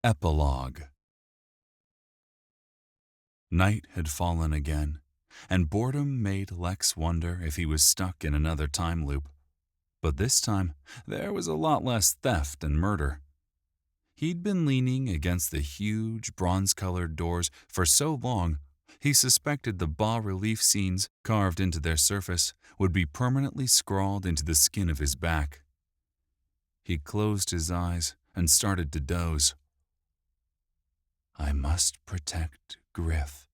Epilogue. Night had fallen again, and boredom made Lex wonder if he was stuck in another time loop. But this time, there was a lot less theft and murder. He'd been leaning against the huge bronze-colored doors for so long, he suspected the bas-relief scenes carved into their surface would be permanently scrawled into the skin of his back. He closed his eyes and started to doze. "I must protect Gryph,"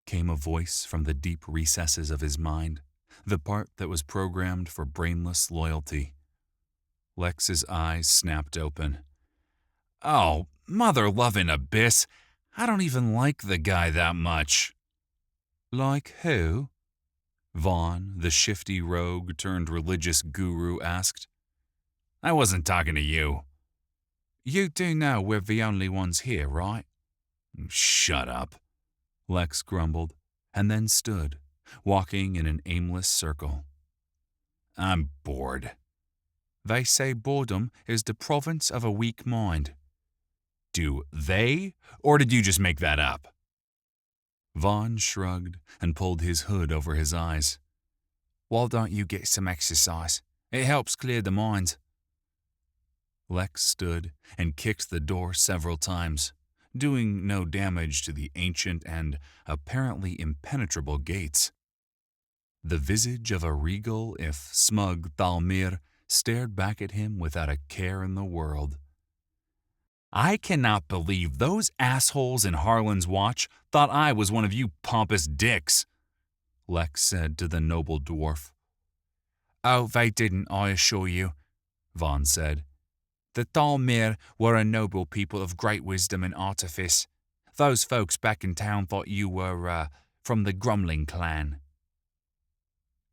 came a voice from the deep recesses of his mind, the part that was programmed for brainless loyalty. Lex's eyes snapped open. "Oh, mother-loving abyss! I don't even like the guy that much." "Like who?" Vaughn, the shifty rogue turned religious guru, asked. "I wasn't talking to you." "You do know we're the only ones here, right?" "Shut up," Lex grumbled, and then stood, walking in an aimless circle. "I'm bored." "They say boredom is the province of a weak mind." "Do they, or did you just make that up?" Vaughn shrugged and pulled his hood over his eyes. "Why don't you get some exercise? It helps clear the mind." Lex stood and kicked the door several times, doing no damage to the ancient and apparently impenetrable gates. The visage of a regal, if smug, Thalmir stared back at him without a care in the world. "I cannot believe those assholes in Harlan's Watch thought I was one of you pompous dicks," Lex said to the noble dwarf. "Oh, they didn't, I assure you," Vaughn said. "The Thalmir were a noble people of great wisdom and artifice. Those folks back in town thought you were, from the Grumbling clan."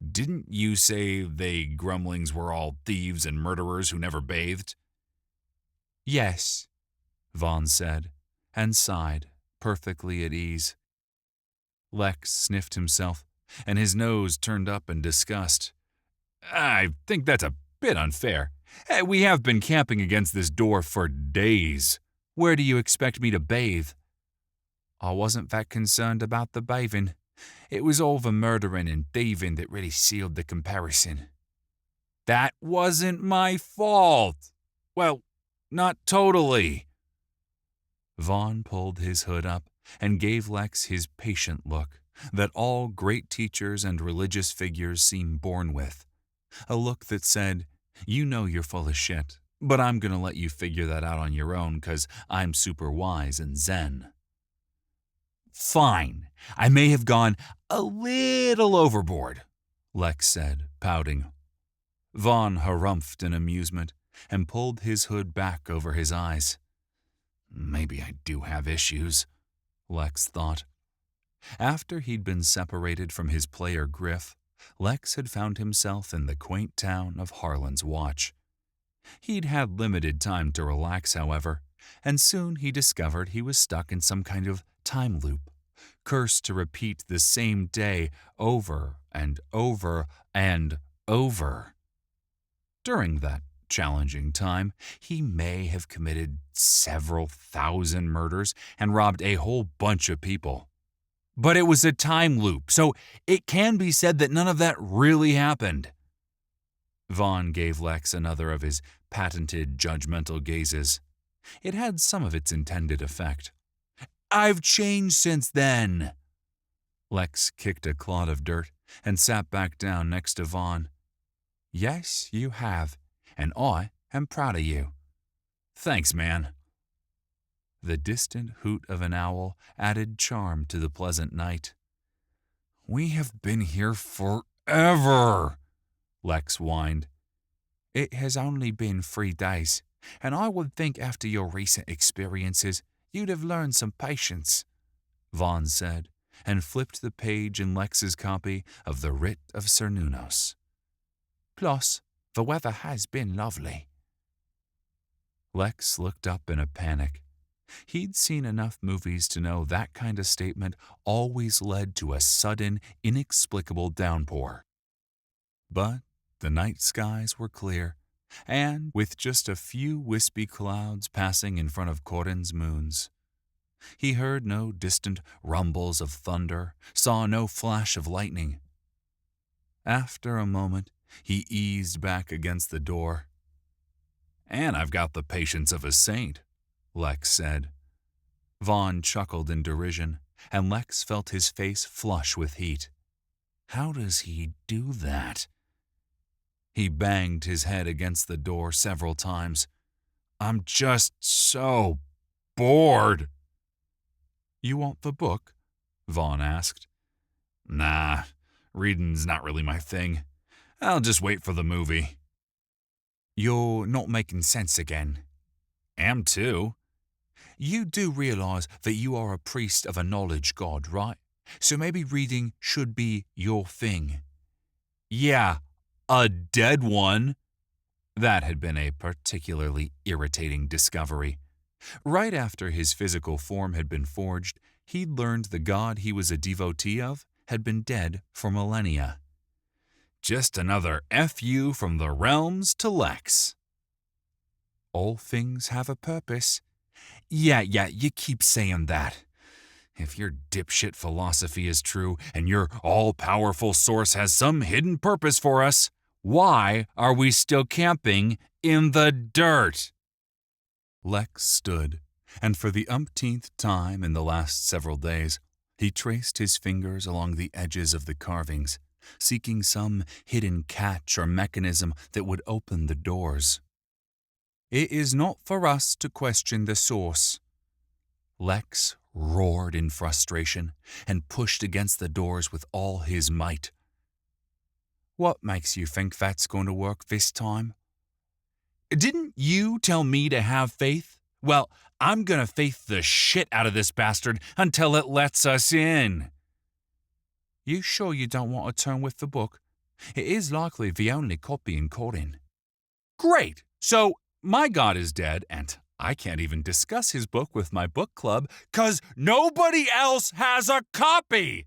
"Didn't you say they Grumblings were all thieves and murderers who never bathed?" "Yes," Vaughn said, and sighed, perfectly at ease. Lex sniffed himself, and his nose turned up in disgust. "I think that's a bit unfair. We have been camping against this door for days. Where do you expect me to bathe?" "I wasn't that concerned about the bathing. It was all the murdering and thieving that really sealed the comparison." "That wasn't my fault. Well, not totally." Vaughn pulled his hood up and gave Lex his patient look that all great teachers and religious figures seem born with. A look that said, "You know you're full of shit, but I'm going to let you figure that out on your own because I'm super wise and zen." "Fine, I may have gone a little overboard," Lex said, pouting. Vaughn harumphed in amusement and pulled his hood back over his eyes. Maybe I do have issues, Lex thought. After he'd been separated from his player Gryph, Lex had found himself in the quaint town of Harlan's Watch. He'd had limited time to relax, however, and soon he discovered he was stuck in some kind of time loop, cursed to repeat the same day over and over and over. During that challenging time, he may have committed several thousand murders and robbed a whole bunch of people. But it was a time loop, so it can be said that none of that really happened. Vaughn gave Lex another of his patented judgmental gazes. It had some of its intended effect. "I've changed since then." Lex kicked a clod of dirt and sat back down next to Vaughn. "Yes, you have, and I am proud of you." "Thanks, man." The distant hoot of an owl added charm to the pleasant night. "We have been here forever," Lex whined. "It has only been 3 days, and I would think after your recent experiences you'd have learned some patience," Vaughn said, and flipped the page in Lex's copy of the Writ of Cernunnos. "Plus, the weather has been lovely." Lex looked up in a panic. He'd seen enough movies to know that kind of statement always led to a sudden, inexplicable downpour. But the night skies were clear, and with just a few wispy clouds passing in front of Corin's moons. He heard no distant rumbles of thunder, saw no flash of lightning. After a moment, he eased back against the door. "And I've got the patience of a saint," Lex said. Vaughn chuckled in derision, and Lex felt his face flush with heat. How does he do that? He banged his head against the door several times. "I'm just so bored." "You want the book?" Vaughn asked. "Nah, reading's not really my thing. I'll just wait for the movie." "You're not making sense again." "Am too." "You do realize that you are a priest of a knowledge god, right? So maybe reading should be your thing." "Yeah, a dead one." That had been a particularly irritating discovery. Right after his physical form had been forged, he'd learned the god he was a devotee of had been dead for millennia. Just another F.U. from the realms to Lex. "All things have a purpose." Yeah, you keep saying that. If your dipshit philosophy is true and your all-powerful source has some hidden purpose for us, why are we still camping in the dirt? Lex stood, and for the umpteenth time in the last several days, he traced his fingers along the edges of the carvings, seeking some hidden catch or mechanism that would open the doors. "It is not for us to question the source." Lex roared in frustration and pushed against the doors with all his might. "What makes you think that's going to work this time?" "Didn't you tell me to have faith? Well, I'm going to faith the shit out of this bastard until it lets us in." "You sure you don't want to turn with the book? It is likely the only copy in Corin." "Great! So my god is dead, and I can't even discuss his book with my book club 'cause nobody else has a copy!"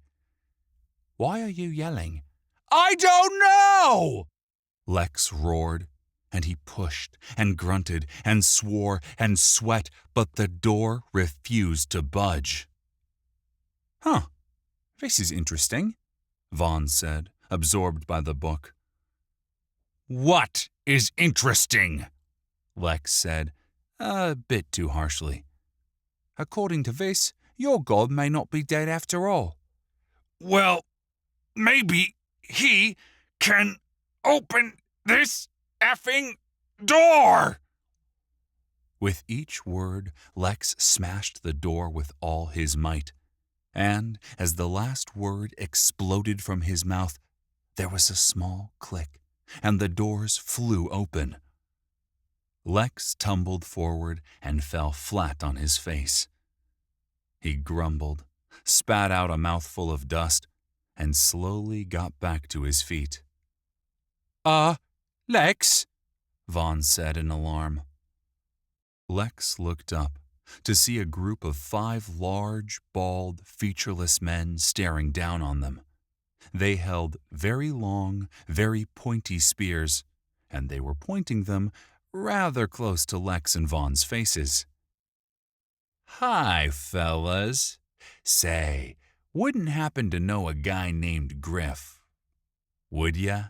"Why are you yelling?" "I don't know!" Lex roared, and he pushed and grunted and swore and sweat, but the door refused to budge. "Huh, this is interesting," Vaughn said, absorbed by the book. "What is interesting?" Lex said, a bit too harshly. "According to this, your god may not be dead after all." "Well, maybe he can open this effing door!" With each word, Lex smashed the door with all his might. And as the last word exploded from his mouth, there was a small click, and the doors flew open. Lex tumbled forward and fell flat on his face. He grumbled, spat out a mouthful of dust, and slowly got back to his feet. Lex?" Vaughn said in alarm. Lex looked up to see a group of 5 large, bald, featureless men staring down on them. They held very long, very pointy spears, and they were pointing them rather close to Lex and Vaughn's faces. "Hi, fellas. Say, wouldn't happen to know a guy named Gryph, would ya?"